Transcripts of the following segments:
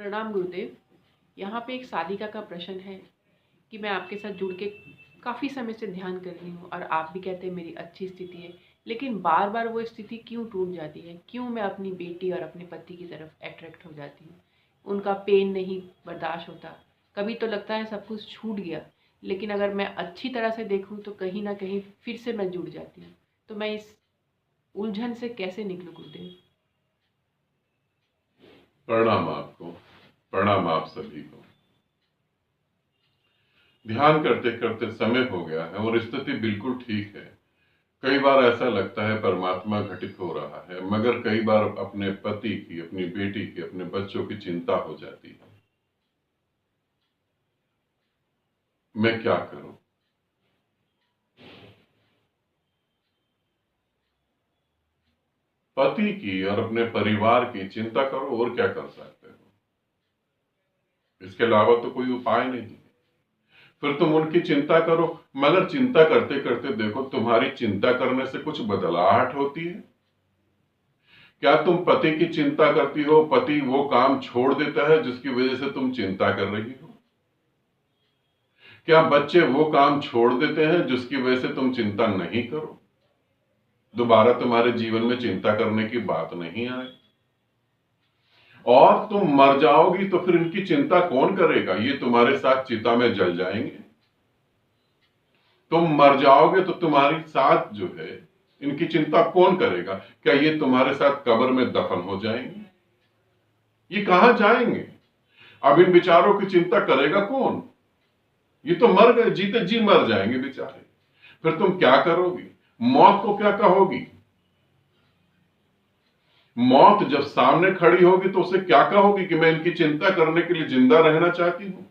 प्रणाम गुरुदेव। यहाँ पे एक साधिका का प्रश्न है कि मैं आपके साथ जुड़ के काफ़ी समय से ध्यान कर रही हूँ और आप भी कहते हैं मेरी अच्छी स्थिति है, लेकिन बार बार वो स्थिति क्यों टूट जाती है? क्यों मैं अपनी बेटी और अपने पति की तरफ अट्रैक्ट हो जाती हूँ? उनका पेन नहीं बर्दाश्त होता। कभी तो लगता है सब कुछ छूट गया, लेकिन अगर मैं अच्छी तरह से देखूँ तो कहीं ना कहीं फिर से मैं जुड़ जाती हूँ। तो मैं इस उलझन से कैसे निकलूँ गुरुदेव? प्रणाम आपको। प्रणाम आप सभी को। ध्यान करते करते समय हो गया है और स्थिति बिल्कुल ठीक है। कई बार ऐसा लगता है परमात्मा घटित हो रहा है, मगर कई बार अपने पति की, अपनी बेटी की, अपने बच्चों की चिंता हो जाती है। मैं क्या करूं? पति की और अपने परिवार की चिंता करो, और क्या कर सकते हो? इसके अलावा तो कोई उपाय नहीं है। फिर तुम उनकी चिंता करो, मगर चिंता करते करते देखो तुम्हारी चिंता करने से कुछ बदलाहट होती है। क्या तुम पति की चिंता करती हो, पति वो काम छोड़ देता है जिसकी वजह से तुम चिंता कर रही हो? क्या बच्चे वो काम छोड़ देते हैं जिसकी वजह से तुम चिंता नहीं करो? दोबारा तुम्हारे जीवन में चिंता करने की बात नहीं आए। और तुम मर जाओगी तो फिर इनकी चिंता कौन करेगा? ये तुम्हारे साथ चिता में जल जाएंगे। तुम मर जाओगे तो तुम्हारी साथ जो है, इनकी चिंता कौन करेगा? क्या ये तुम्हारे साथ कब्र में दफन हो जाएंगे? ये कहां जाएंगे? अब इन विचारों की चिंता करेगा कौन? ये तो मर गए, जीते जी मर जाएंगे बेचारे। फिर तुम क्या करोगी? मौत को क्या कहोगी? मौत जब सामने खड़ी होगी तो उसे क्या कहोगी कि मैं इनकी चिंता करने के लिए जिंदा रहना चाहती हूं?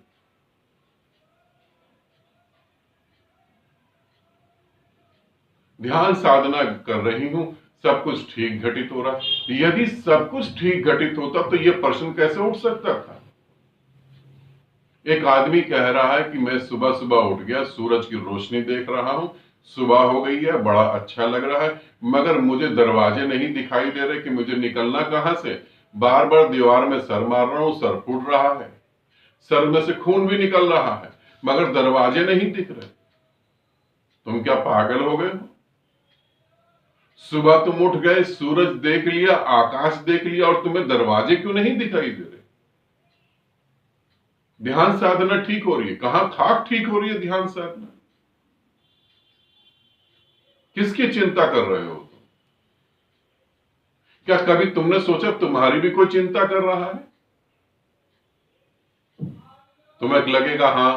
ध्यान साधना कर रही हूं, सब कुछ ठीक घटित हो रहा है। यदि सब कुछ ठीक घटित होता तो यह प्रश्न कैसे उठ सकता था? एक आदमी कह रहा है कि मैं सुबह सुबह उठ गया, सूरज की रोशनी देख रहा हूं, सुबह हो गई है, बड़ा अच्छा लग रहा है, मगर मुझे दरवाजे नहीं दिखाई दे रहे कि मुझे निकलना कहां से। बार बार दीवार में सर मार रहा हूं, सर फूट रहा है, सर में से खून भी निकल रहा है, मगर दरवाजे नहीं दिख रहे। तुम क्या पागल हो गए हो? सुबह तुम उठ गए, सूरज देख लिया, आकाश देख लिया, और तुम्हें दरवाजे क्यों नहीं दिखाई दे रहे? ध्यान साधना ठीक हो रही है, कहां खाक ठीक हो रही है ध्यान साधना? किसकी चिंता कर रहे हो? क्या कभी तुमने सोचा तुम्हारी भी कोई चिंता कर रहा है? तुम्हें लगेगा हां।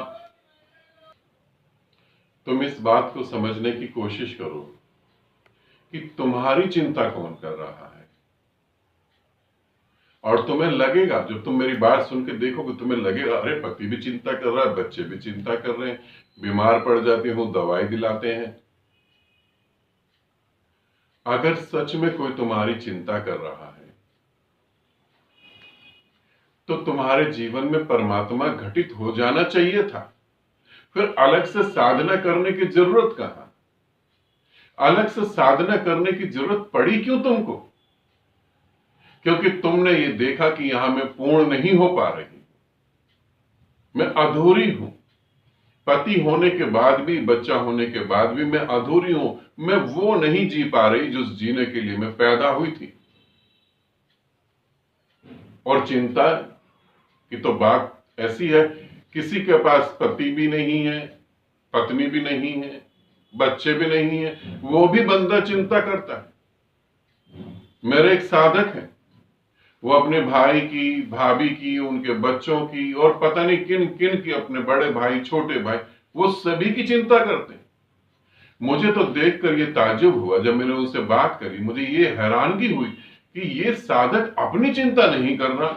तुम इस बात को समझने की कोशिश करो कि तुम्हारी चिंता कौन कर रहा है। और तुम्हें लगेगा, जब तुम मेरी बात सुन के देखोगे, तुम्हें लगेगा अरे पति भी चिंता कर रहा है, बच्चे भी चिंता कर रहे हैं, बीमार पड़ जाते हो दवाई दिलाते हैं। अगर सच में कोई तुम्हारी चिंता कर रहा है तो तुम्हारे जीवन में परमात्मा घटित हो जाना चाहिए था। फिर अलग से साधना करने की जरूरत कहां? अलग से साधना करने की जरूरत पड़ी क्यों तुमको? क्योंकि तुमने ये देखा कि यहां मैं पूर्ण नहीं हो पा रही, मैं अधूरी हूं। पति होने के बाद भी, बच्चा होने के बाद भी मैं अधूरी हूं। मैं वो नहीं जी पा रही जो जीने के लिए मैं पैदा हुई थी। और चिंता की तो बात ऐसी है, किसी के पास पति भी नहीं है, पत्नी भी नहीं है, बच्चे भी नहीं है, वो भी बंदा चिंता करता है। मेरे एक साधक है, वो अपने भाई की, भाभी की, उनके बच्चों की, और पता नहीं किन किन की, अपने बड़े भाई, छोटे भाई, वो सभी की चिंता करते हैं। मुझे तो देखकर ये ताज्जुब हुआ, जब मैंने उनसे बात करी मुझे ये हैरानगी हुई कि ये साधक अपनी चिंता नहीं कर रहा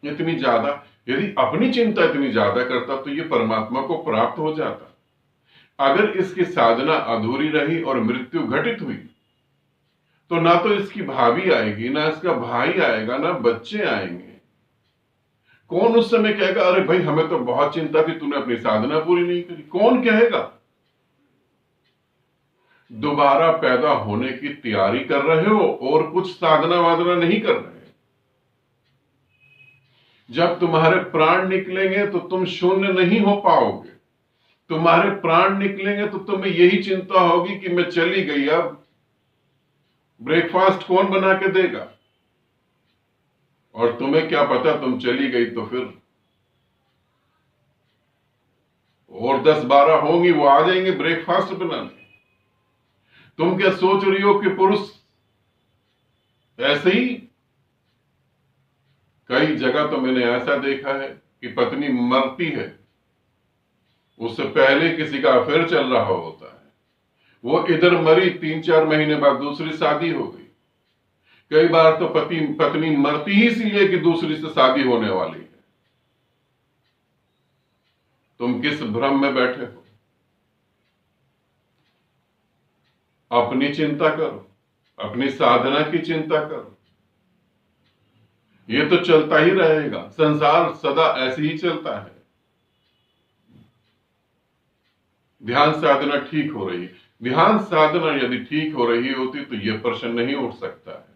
इतनी ज्यादा। यदि अपनी चिंता इतनी ज्यादा करता तो ये परमात्मा को प्राप्त हो जाता। अगर इसकी साधना अधूरी रही और मृत्यु घटित हुई तो ना तो इसकी भाभी आएगी, ना इसका भाई आएगा, ना बच्चे आएंगे। कौन उस समय कहेगा अरे भाई हमें तो बहुत चिंता थी, तूने अपनी साधना पूरी नहीं करी? कौन कहेगा? दोबारा पैदा होने की तैयारी कर रहे हो और कुछ साधना वादना नहीं कर रहे। जब तुम्हारे प्राण निकलेंगे तो तुम शून्य नहीं हो पाओगे। तुम्हारे प्राण निकलेंगे तो तुम्हें यही चिंता होगी कि मैं चली गई, अब ब्रेकफास्ट कौन बना के देगा। और तुम्हें क्या पता, तुम चली गई तो फिर और 10-12 होंगी, वो आ जाएंगे ब्रेकफास्ट बनाने। तुम क्या सोच रही हो कि पुरुष ऐसे ही? कई जगह तो मैंने ऐसा देखा है कि पत्नी मरती है, उससे पहले किसी का अफेयर चल रहा होता है, वो इधर मरी, 3-4 महीने बाद दूसरी शादी हो गई। कई बार तो पत्नी मरती ही इसलिए कि दूसरी से शादी होने वाली है। तुम किस भ्रम में बैठे हो? अपनी चिंता करो, अपनी साधना की चिंता करो। ये तो चलता ही रहेगा, संसार सदा ऐसे ही चलता है। ध्यान साधना ठीक हो रही है। ध्यान साधना यदि ठीक हो रही होती तो यह प्रश्न नहीं उठ सकता है।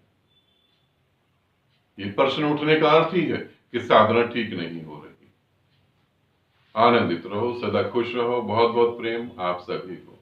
ये प्रश्न उठने का अर्थ ही है कि साधना ठीक नहीं हो रही। आनंदित रहो, सदा खुश रहो। बहुत बहुत प्रेम आप सभी को।